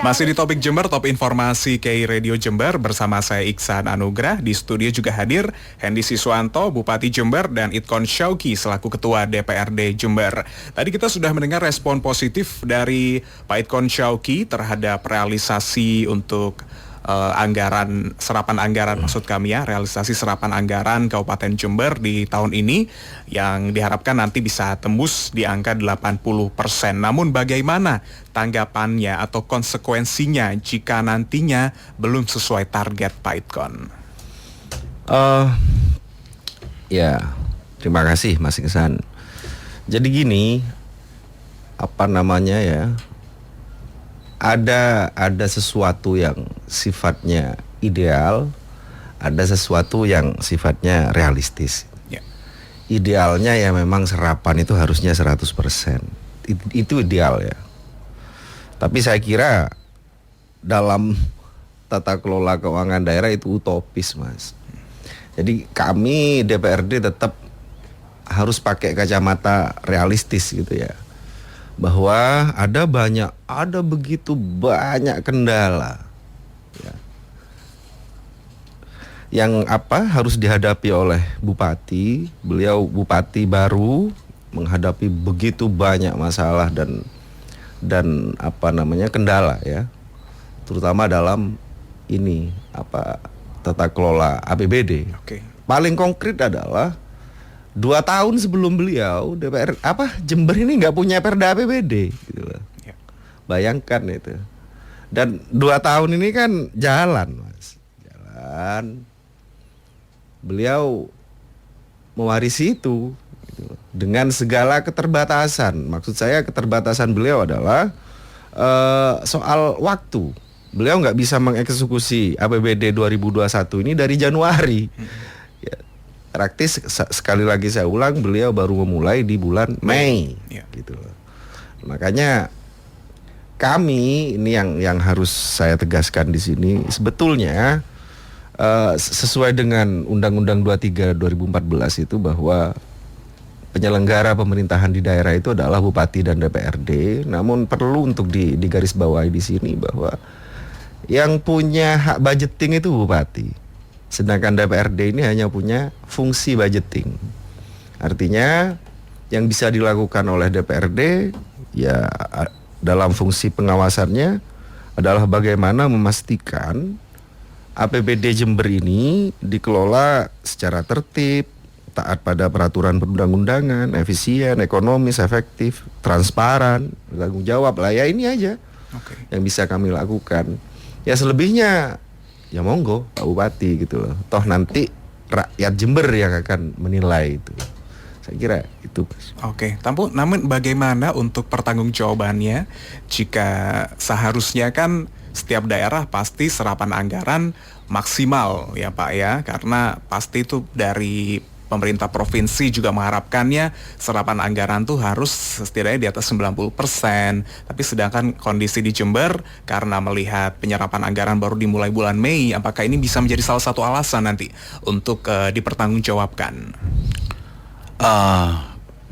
Masih di topik Jember, top informasi KI Radio Jember bersama saya Iksan Anugrah. Di studio juga hadir Hendy Siswanto, Bupati Jember, dan Itkon Syauki selaku Ketua DPRD Jember. Tadi kita sudah mendengar respon positif dari Pak Itkon Syauki terhadap realisasi untuk serapan anggaran maksud kami ya, realisasi serapan anggaran Kabupaten Jember di tahun ini yang diharapkan nanti bisa tembus di angka 80%. Namun bagaimana tanggapannya atau konsekuensinya jika nantinya belum sesuai target, Pak Itkon? Ya, terima kasih Mas Iksan. Jadi gini, ada sesuatu yang sifatnya ideal, ada sesuatu yang sifatnya realistis. Ya. Idealnya ya memang serapan itu harusnya 100%. Itu ideal ya. Tapi saya kira dalam tata kelola keuangan daerah itu utopis, Mas. Jadi kami DPRD tetap harus pakai kacamata realistis gitu ya. Bahwa ada begitu banyak kendala ya, yang harus dihadapi oleh bupati. Beliau bupati baru menghadapi begitu banyak masalah dan kendala ya, terutama dalam tata kelola APBD. Oke. Paling konkret adalah 2 tahun sebelum beliau Jember ini nggak punya perda APBD gitu loh. Ya. Bayangkan itu. Dan 2 tahun ini kan jalan. Beliau mewarisi itu gitu loh, dengan segala keterbatasan. Maksud saya keterbatasan beliau adalah soal waktu. Beliau nggak bisa mengeksekusi APBD 2021 ini dari Januari. Praktis sekali lagi saya ulang, beliau baru memulai di bulan Mei, gitu loh. Makanya kami ini yang harus saya tegaskan di sini, sebetulnya sesuai dengan Undang-Undang 23 2014 itu bahwa penyelenggara pemerintahan di daerah itu adalah bupati dan DPRD. Namun perlu untuk digarisbawahi di sini bahwa yang punya hak budgeting itu bupati. Sedangkan DPRD ini hanya punya fungsi budgeting. Artinya yang bisa dilakukan oleh DPRD ya dalam fungsi pengawasannya adalah bagaimana memastikan APBD Jember ini dikelola secara tertib, taat pada peraturan perundang-undangan, efisien, ekonomis, efektif, transparan, bertanggung jawab lah. Ya ini aja yang bisa kami lakukan. Ya selebihnya ya monggo Pak Bupati gitu loh. Toh nanti rakyat Jember yang akan menilai itu. Saya kira itu. Oke, namun bagaimana untuk pertanggungjawabannya jika seharusnya kan setiap daerah pasti serapan anggaran maksimal ya Pak ya, karena pasti itu dari pemerintah provinsi juga mengharapkannya serapan anggaran tuh harus setidaknya di atas 90%. Tapi sedangkan kondisi di Jember karena melihat penyerapan anggaran baru dimulai bulan Mei, apakah ini bisa menjadi salah satu alasan nanti untuk dipertanggungjawabkan?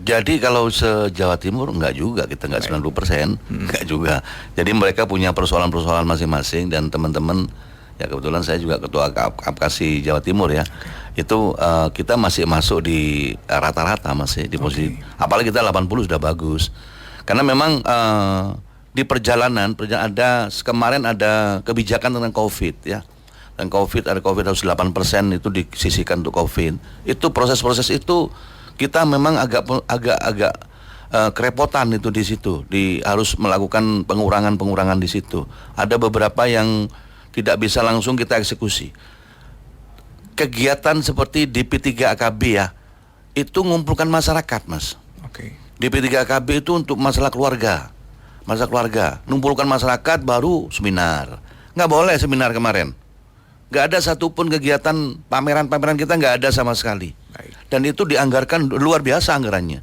Jadi kalau se-Jawa Timur enggak juga, kita enggak 90%, enggak juga. Jadi mereka punya persoalan-persoalan masing-masing dan teman-teman, ya kebetulan saya juga ketua Apkasi Jawa Timur ya. Itu kita masih masuk di rata-rata masih di posisi, apalagi kita 80 sudah bagus. Karena memang di perjalanan kemarin ada kebijakan tentang COVID ya. Dan ada COVID harus 8% itu disisihkan untuk COVID. Itu proses-proses itu kita memang agak kerepotan itu di situ, harus melakukan pengurangan di situ. Ada beberapa yang tidak bisa langsung kita eksekusi. Kegiatan seperti DP3AKB ya, itu ngumpulkan masyarakat, Mas. DP3AKB itu untuk masalah keluarga, ngumpulkan masyarakat baru seminar. Nggak boleh seminar kemarin. Nggak ada satupun kegiatan pameran kita, nggak ada sama sekali. Dan itu dianggarkan luar biasa anggarannya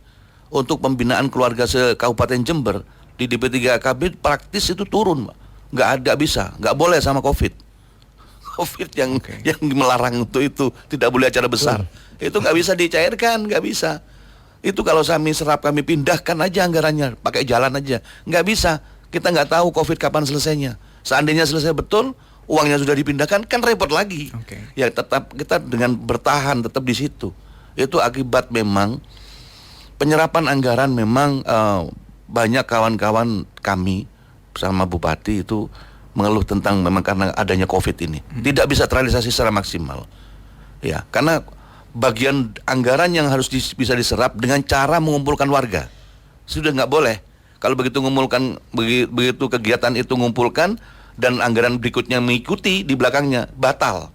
untuk pembinaan keluarga se-Kabupaten Jember. Di DP3AKB praktis itu turun, nggak bisa, nggak boleh sama COVID yang melarang untuk itu, tidak boleh acara besar. Itu nggak bisa dicairkan, nggak bisa. Itu kalau kami serap, kami pindahkan aja anggarannya, pakai jalan aja, nggak bisa. Kita nggak tahu COVID kapan selesainya. Seandainya selesai betul, uangnya sudah dipindahkan, kan repot lagi. Ya tetap kita dengan bertahan tetap di situ. Itu akibat memang penyerapan anggaran memang banyak kawan-kawan kami bersama Bupati itu mengeluh tentang memang karena adanya COVID ini tidak bisa terrealisasi secara maksimal. Ya, karena bagian anggaran yang harus bisa diserap dengan cara mengumpulkan warga sudah nggak boleh. Kalau begitu begitu kegiatan itu ngumpulkan dan anggaran berikutnya mengikuti di belakangnya, batal.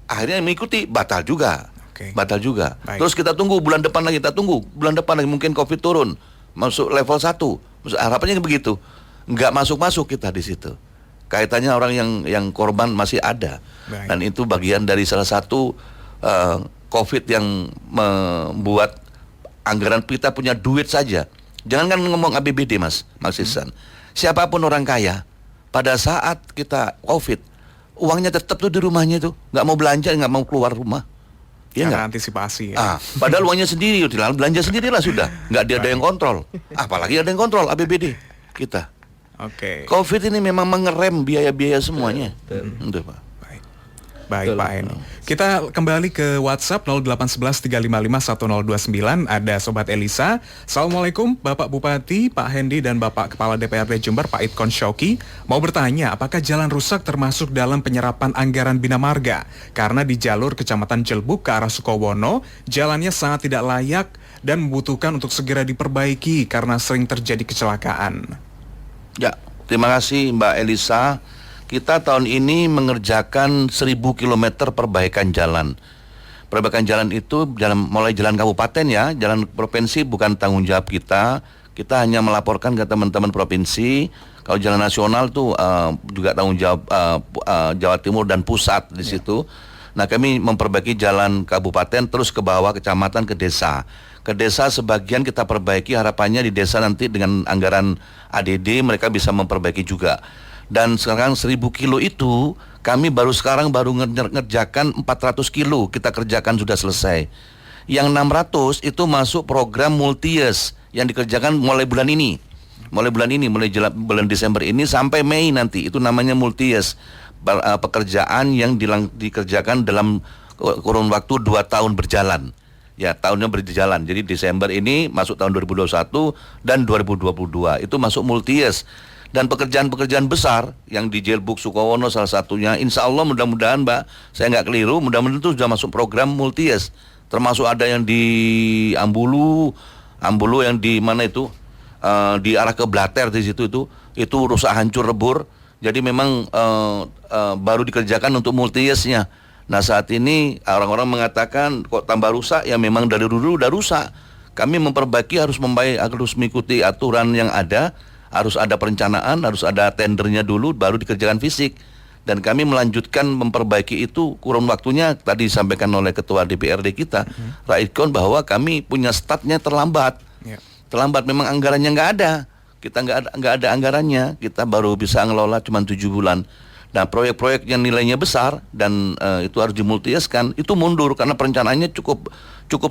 Akhirnya yang mengikuti batal juga. Batal juga. Baik. Terus kita tunggu bulan depan lagi, bulan depan lagi mungkin COVID turun, masuk level 1. Harapannya begitu. Nggak masuk kita di situ. Kaitannya orang yang korban masih ada. Baik. Dan itu bagian dari salah satu COVID yang membuat anggaran kita punya duit saja. Jangan kan ngomong APBD Mas Ihsan. Siapapun orang kaya, pada saat kita COVID, uangnya tetap tuh di rumahnya tuh, nggak mau belanja, nggak mau keluar rumah. Ya nggak? Antisipasi. Ya. Padahal uangnya sendiri, belanja sendirilah sudah, nggak ada yang kontrol. Apalagi ada yang kontrol APBD kita. COVID ini memang mengerem biaya-biaya semuanya. Itu Pak. Baik Pak Hendy. Kita kembali ke WhatsApp 0811 355 1029. Ada Sobat Elisa. Assalamualaikum Bapak Bupati, Pak Hendy dan Bapak Kepala DPRD Jember, Pak Idkon Syauqi. Mau bertanya, apakah jalan rusak termasuk dalam penyerapan anggaran Bina Marga? Karena di jalur Kecamatan Jelbuk ke arah Sukowono, jalannya sangat tidak layak dan membutuhkan untuk segera diperbaiki karena sering terjadi kecelakaan. Ya, terima kasih Mbak Elisa. Kita tahun ini mengerjakan 1000 km perbaikan jalan. Perbaikan jalan itu mulai jalan kabupaten ya, jalan provinsi bukan tanggung jawab kita. Kita hanya melaporkan ke teman-teman provinsi. Kalau jalan nasional tuh juga tanggung jawab Jawa Timur dan pusat di situ. Nah, kami memperbaiki jalan kabupaten terus ke bawah, kecamatan, ke desa. Ke desa sebagian kita perbaiki, harapannya di desa nanti dengan anggaran ADD mereka bisa memperbaiki juga. Dan sekarang 1000 kilo itu kami baru ngerjakan 400 kilo kita kerjakan sudah selesai. Yang 600 itu masuk program multi-years yang dikerjakan mulai bulan ini. Mulai bulan Desember ini sampai Mei nanti, itu namanya multi-years. Pekerjaan yang dikerjakan dalam kurun waktu 2 tahun berjalan. Ya, tahunnya berjalan. Jadi Desember ini masuk tahun 2021 dan 2022 itu masuk multi-years. Dan pekerjaan-pekerjaan besar yang di Jelbuk Sukowono salah satunya, insya Allah mudah-mudahan Mbak, saya nggak keliru, mudah-mudahan itu sudah masuk program multi-years. Termasuk ada yang di Ambulu yang di mana itu, di arah ke Blater di situ itu rusak hancur rebur. Jadi memang baru dikerjakan untuk multi-years-nya. Nah saat ini orang-orang mengatakan kok tambah rusak, ya memang dari dulu udah rusak. Kami memperbaiki harus mengikuti aturan yang ada. Harus ada perencanaan, harus ada tendernya dulu, baru dikerjakan fisik. Dan kami melanjutkan memperbaiki itu kurun waktunya, tadi disampaikan oleh Ketua DPRD kita, Raidkon, bahwa kami punya statnya terlambat. Terlambat, memang anggarannya nggak ada. Kita nggak ada anggarannya, kita baru bisa ngelola cuma 7 bulan. Nah proyek-proyek yang nilainya besar dan itu harus dimultieskan, itu mundur karena perencanaannya cukup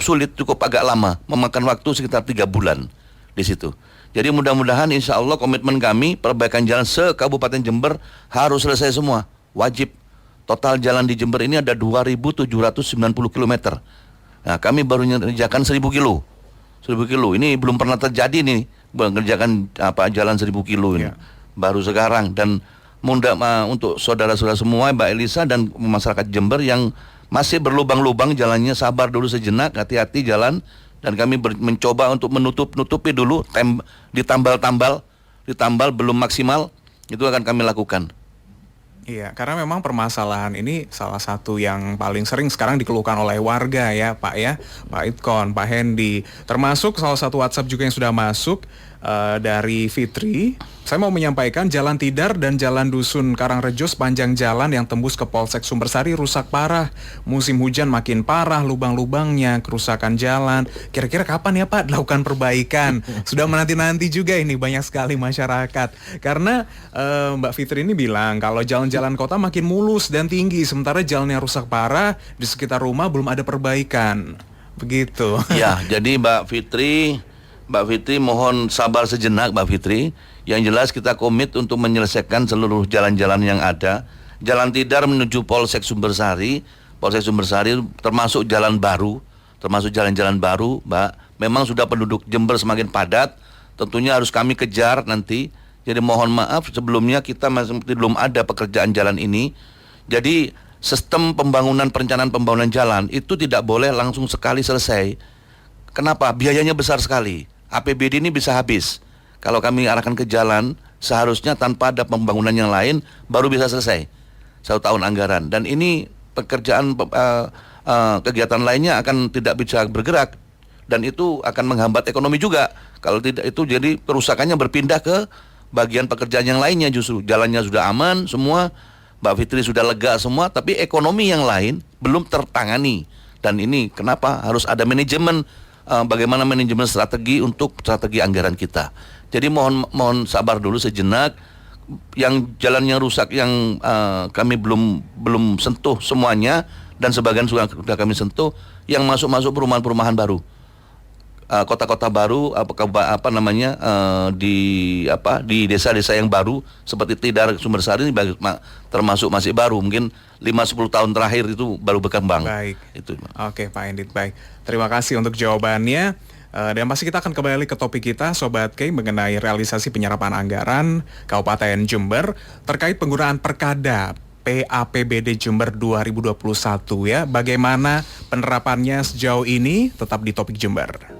sulit, cukup agak lama, memakan waktu sekitar 3 bulan di situ. Jadi mudah-mudahan insya Allah komitmen kami perbaikan jalan se-Kabupaten Jember harus selesai semua, wajib. Total jalan di Jember ini ada 2.790 km. Nah kami baru mengerjakan 1.000 kilo. 1.000 kilo, ini belum pernah terjadi nih, mengerjakan jalan 1.000 kilo ini. Baru sekarang. Dan untuk saudara-saudara semua, Mbak Elisa dan masyarakat Jember yang masih berlubang-lubang jalannya, sabar dulu sejenak, hati-hati jalan. Dan kami mencoba untuk menutupi dulu, ditambal belum maksimal, itu akan kami lakukan. Iya, karena memang permasalahan ini salah satu yang paling sering sekarang dikeluhkan oleh warga ya Pak ya, Pak Idkon, Pak Hendy. Termasuk salah satu WhatsApp juga yang sudah masuk dari Fitri. Saya mau menyampaikan Jalan Tidar dan Jalan Dusun Karangrejo sepanjang jalan yang tembus ke Polsek Sumbersari rusak parah. Musim hujan makin parah lubang-lubangnya, kerusakan jalan. Kira-kira kapan ya Pak dilakukan perbaikan? Sudah menanti-nanti juga ini banyak sekali masyarakat. Karena Mbak Fitri ini bilang kalau jalan-jalan kota makin mulus dan tinggi, sementara jalannya rusak parah, di sekitar rumah belum ada perbaikan. Begitu. Ya, jadi Mbak Fitri, Mbak Fitri mohon sabar sejenak Mbak Fitri. Yang jelas kita komit untuk menyelesaikan seluruh jalan-jalan yang ada. Jalan Tidar menuju Polsek Sumbersari termasuk jalan baru, termasuk jalan-jalan baru, Mbak. Memang sudah penduduk Jember semakin padat, tentunya harus kami kejar nanti. Jadi mohon maaf sebelumnya kita masih belum ada pekerjaan jalan ini. Jadi sistem perencanaan pembangunan jalan itu tidak boleh langsung sekali selesai. Kenapa? Biayanya besar sekali. APBD ini bisa habis. Kalau kami arahkan ke jalan, seharusnya tanpa ada pembangunan yang lain baru bisa selesai 1 tahun anggaran. Dan ini pekerjaan kegiatan lainnya akan tidak bisa bergerak dan itu akan menghambat ekonomi juga. Kalau tidak itu jadi kerusakannya berpindah ke bagian pekerjaan yang lainnya. Justru jalannya sudah aman semua, Mbak Fitri sudah lega semua, tapi ekonomi yang lain belum tertangani. Dan ini kenapa harus ada manajemen, bagaimana manajemen strategi untuk strategi anggaran kita. Jadi mohon sabar dulu sejenak. Yang jalannya rusak yang kami belum sentuh semuanya dan sebagian sudah kami sentuh, yang masuk perumahan-perumahan baru, kota-kota baru, di desa-desa yang baru seperti Tidar, Sumbersari ini termasuk masih baru, mungkin 5-10 tahun terakhir itu baru berkembang. Baik. Itu. Oke Pak Endit, baik. Terima kasih untuk jawabannya. Dan pasti kita akan kembali ke topik kita Sobat K mengenai realisasi penyerapan anggaran Kabupaten Jember terkait penggunaan Perkada PAPBD Jember 2021 ya. Bagaimana penerapannya sejauh ini, tetap di Topik Jember.